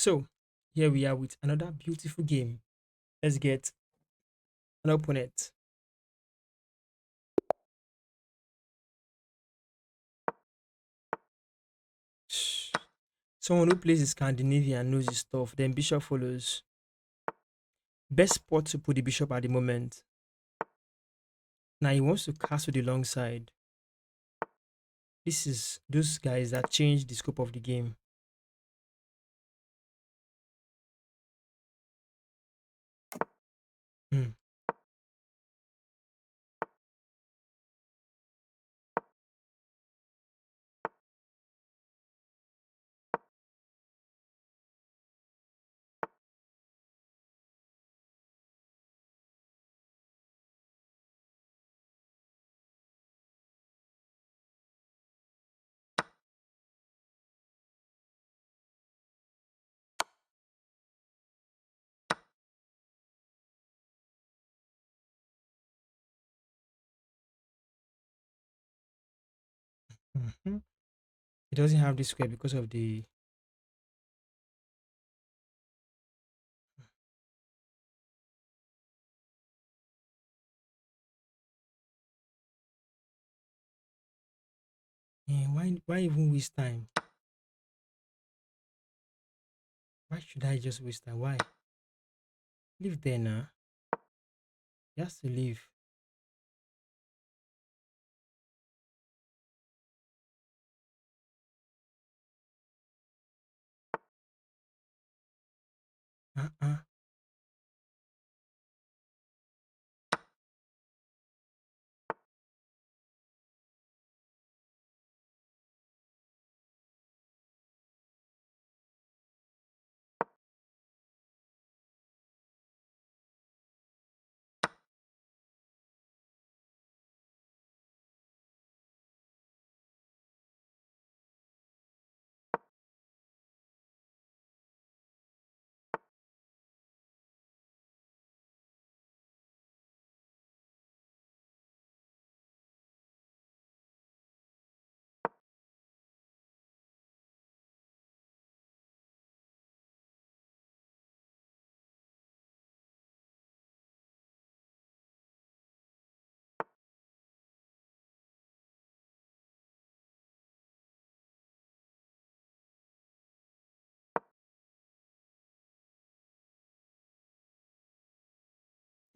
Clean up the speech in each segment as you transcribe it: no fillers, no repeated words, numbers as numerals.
So here we are with another beautiful game. Let's get an opponent. Someone who plays the Scandinavian knows his stuff. Then bishop follows. Best spot to put the bishop at the moment. Now he wants to castle the long side. This is those guys that change the scope of the game. Hmm. Mhm. He doesn't have this square because of the. Why even waste time? Why should I just waste time? Why? Leave there now. He has to leave. Uh-uh.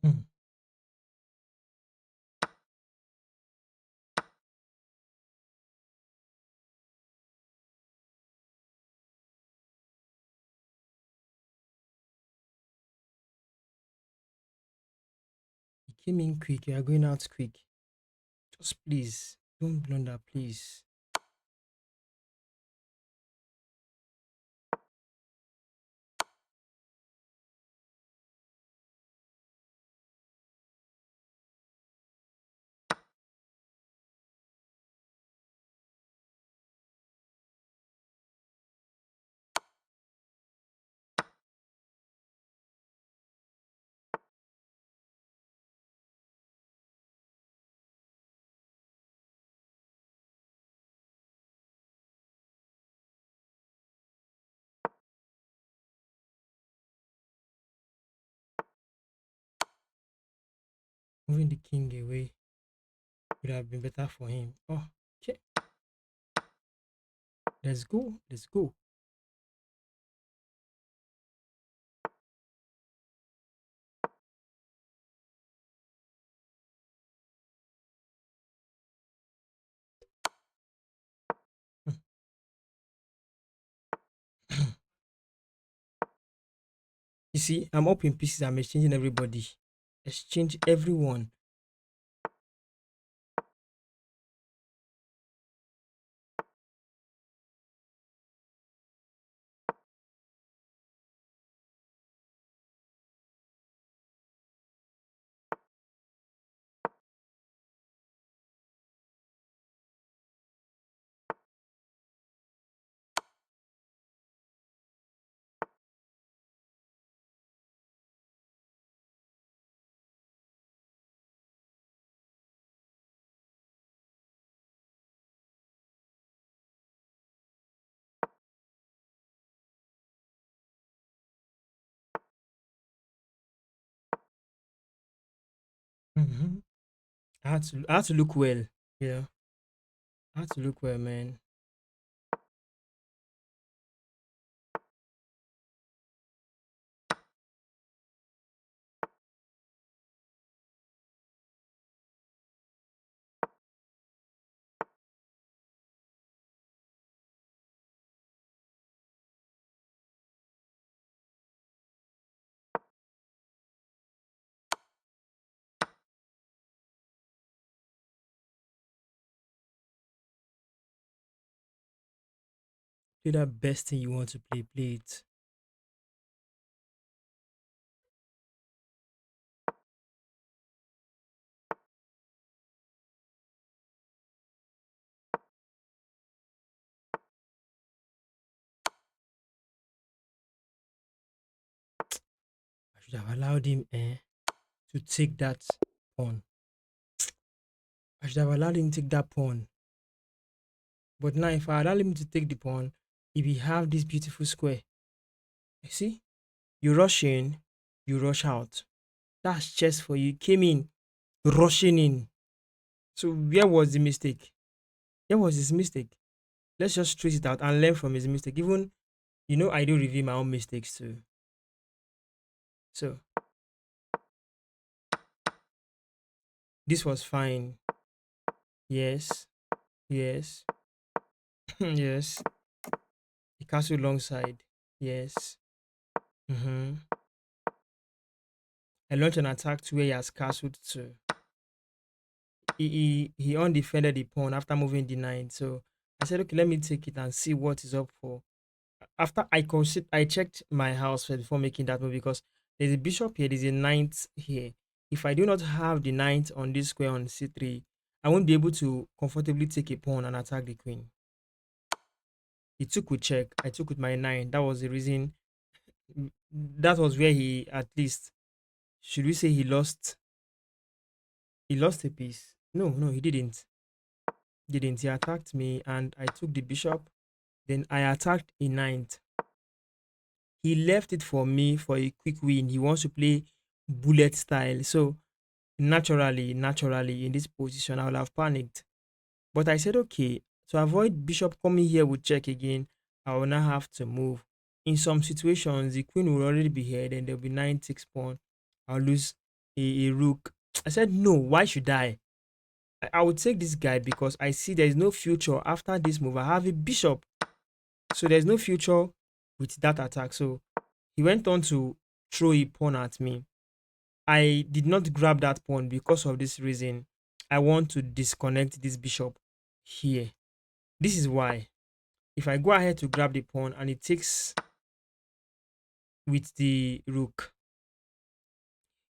Hmm. He came in quick. You are going out quick. Just please don't blunder, please. Moving the king away would have been better for him. Oh, okay. Let's go. Let's go. You see, I'm up in pieces. I'm exchanging everybody. Exchange everyone. Hmm. I had to look well. Yeah, I had to look well, man. Play that best thing you want to play. Play it. I should have allowed him to take that pawn. I should have allowed him to take that pawn. But now, if I allow him to take the pawn, he will have this beautiful square. You see, you rush in, you rush out. That's chess for you. Came in, rushing in. So where was the mistake? Where was his mistake? Let's just trace it out and learn from his mistake. Even I do review my own mistakes too. So this was fine. Yes, yes, yes. The castle long side. Yes. Mm-hmm. I launched an attack to where he has castled to. He undefended the pawn after moving the knight. So I said, okay, let me take it and see what is up for. After I checked my house first before making that move because there's a bishop here, there's a knight here. If I do not have the knight on this square on c3, I won't be able to comfortably take a pawn and attack the queen. He took with check. I took with my knight. That was the reason. That was where he at least should we say he lost a piece. No, no, he didn't. Didn't he attacked me and I took the bishop. Then I attacked a knight. He left it for me for a quick win. He wants to play bullet style. So naturally, in this position, I would have panicked. But I said, okay, to avoid bishop coming here with check again, I will not have to move. In some situations, the queen will already be here, then there'll be 9 6 pawn. I'll lose a rook. I said, no, why should I? I would take this guy because I see there is no future after this move. I have a bishop. So there's no future with that attack. So he went on to throw a pawn at me. I did not grab that pawn because of this reason. I want to disconnect this bishop here. This is why. If I go ahead to grab the pawn and it takes with the rook,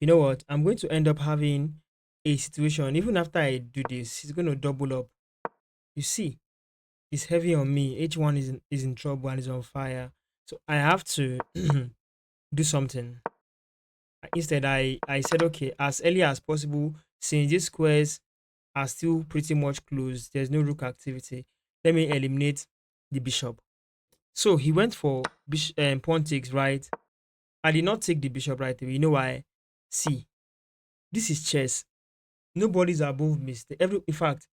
you know what? I'm going to end up having a situation. Even after I do this, he's going to double up. You see, it's heavy on me. H1 is in trouble and is on fire. So I have to do something. Instead, I said, okay, as early as possible, since these squares are still pretty much closed, there's no rook activity. Let me eliminate the bishop. So he went for pawn takes, right? I did not take the bishop right away. You know why? See, this is chess. Nobody's above mistake. In fact,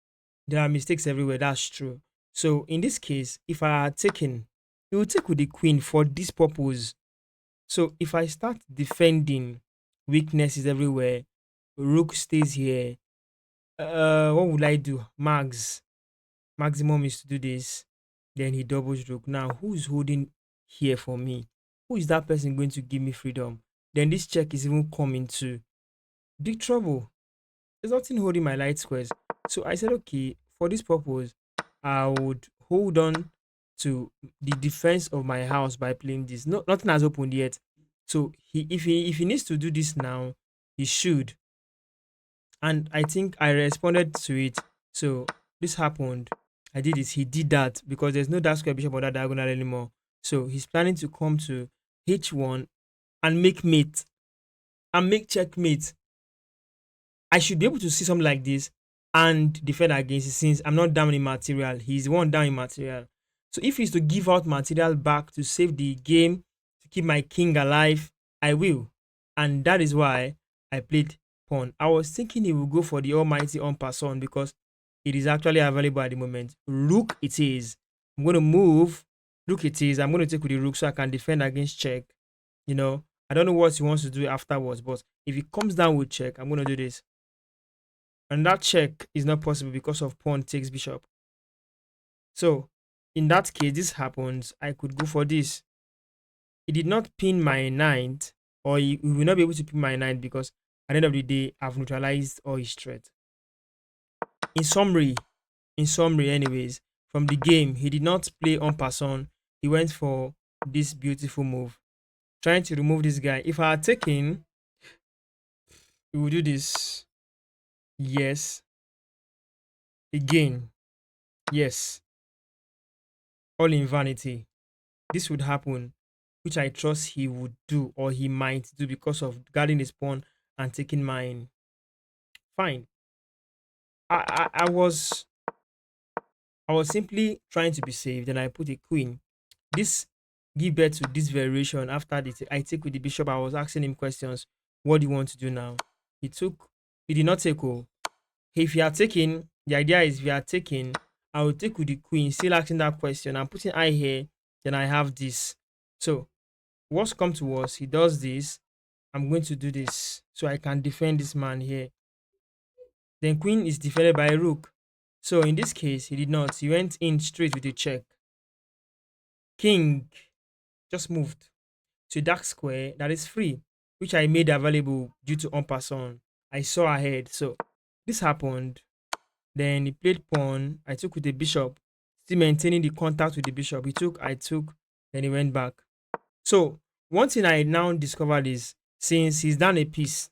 there are mistakes everywhere. That's true. So in this case, if I had taken, he would take with the queen for this purpose. So if I start defending, weaknesses everywhere, rook stays here. What would I do? Maximum is to do this. Then he doubles rook. Now who's holding here for me? Who is that person going to give me freedom? Then this check is even coming to big trouble. There's nothing holding my light squares. So I said, okay, for this purpose, I would hold on to the defense of my house by playing this. No, nothing has opened yet. So if he needs to do this now, he should. And I think I responded to it. So this happened. I did it. He did that because there's no dark square bishop on that diagonal anymore. So he's planning to come to H1 and make mate and make checkmate. I should be able to see something like this and defend against it since I'm not down in material. He's the one down in material. So if he's to give out material back to save the game, to keep my king alive, I will. And that is why I played pawn. I was thinking he would go for the almighty en passant because it is actually available at the moment. Rook it is. I'm going to move. Rook it is. I'm going to take with the rook so I can defend against check. You know, I don't know what he wants to do afterwards, but if he comes down with check, I'm going to do this. And that check is not possible because of pawn takes bishop. So in that case, this happens. I could go for this. He did not pin my knight, or he will not be able to pin my knight because at the end of the day, I've neutralized all his threat. In summary, anyways, from the game, he did not play en passant. He went for this beautiful move, trying to remove this guy. If I had taken, he would do this. Yes. Again. Yes. All in vanity. This would happen, which I trust he would do or he might do because of guarding his pawn and taking mine. Fine. I was simply trying to be safe. Then I put a queen. This give birth to this variation after I take with the bishop. I was asking him questions. What do you want to do now? He took. He did not take. Oh, if you are taking, the idea is if you are taking, I will take with the queen. Still asking that question. I'm putting I here. Then I have this. So what's come to us? He does this. I'm going to do this so I can defend this man here. Then queen is defended by rook. So in this case, he did not. He went in straight with a check. King just moved to a dark square that is free, which I made available due to en passant. I saw ahead. So this happened. Then he played pawn. I took with the bishop, still maintaining the contact with the bishop. He took, I took, then he went back. So one thing I now discovered is since he's done a piece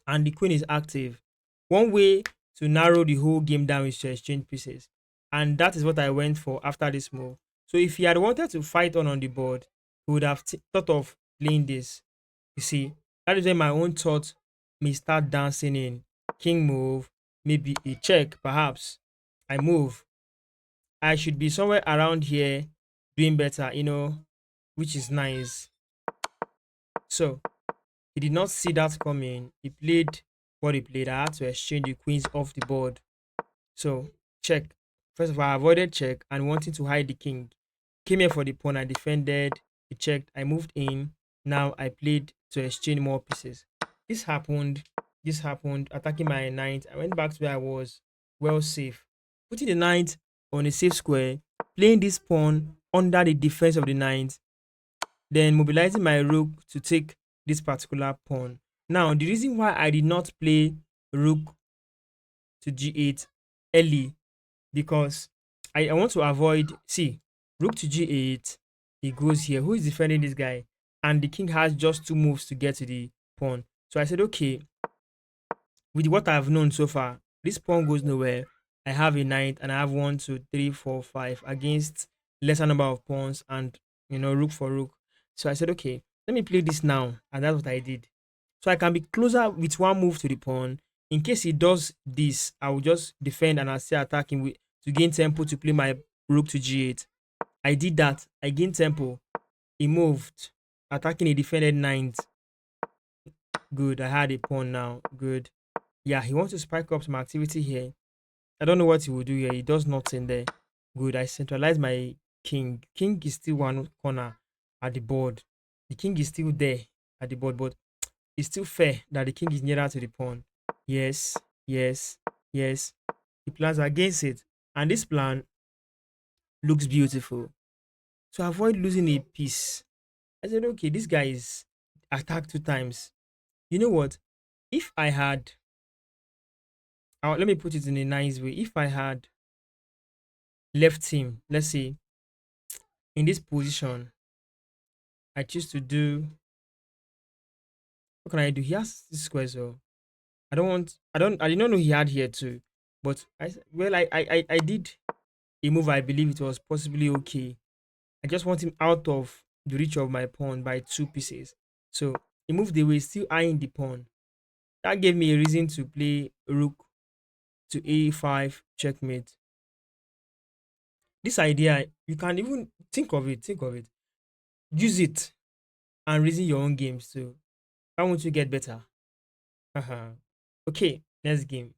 and the queen is active, one way to narrow the whole game down is to exchange pieces. And that is what I went for after this move. So if he had wanted to fight on the board, he would have thought of playing this. You see, that is when my own thought may start dancing in. King move, maybe a check, perhaps. I move. I should be somewhere around here doing better, which is nice. So he did not see that coming. He played what he played. I had to exchange the queens off the board. So check. First of all, I avoided check and wanting to hide the king. Came here for the pawn. I defended. He checked. I moved in. Now I played to exchange more pieces. This happened. This happened. Attacking my knight. I went back to where I was. Well safe. Putting the knight on a safe square. Playing this pawn under the defense of the knight. Then mobilizing my rook to take this particular pawn. Now, the reason why I did not play rook to g8 early because I want to avoid, see, rook to g8, he goes here. Who is defending this guy? And the king has just two moves to get to the pawn. So I said, okay, with what I've known so far, this pawn goes nowhere. I have a knight and I have 1, 2, 3, 4, 5 against lesser number of pawns and rook for rook. So I said, okay, let me play this now, and that's what I did. So I can be closer with one move to the pawn. In case he does this, I will just defend and I'll still attack him to gain tempo to play my rook to g8. I did that. I gained tempo. He moved, attacking a defended knight. Good. I had a pawn now. Good. Yeah, he wants to spike up some activity here. I don't know what he will do here. He does nothing there. Good. I centralize my king. King is still one corner at the board. The king is still there at the board, but it's still fair that the king is nearer to the pawn. Yes, yes, yes. He plans against it. And this plan looks beautiful. To avoid losing a piece, I said, okay, this guy is attacked two times. You know what? If I had, let me put it in a nice way. If I had left him, let's say, in this position, I choose to do, what can I do? He has this square, so I did not know he had here too. But I did a move I believe it was possibly okay. I just want him out of the reach of my pawn by two pieces. So he moved away, still eyeing the pawn. That gave me a reason to play rook to a5 checkmate. This idea, you can even think of it, use it and reason your own games too. Why won't you get better? Okay, next game.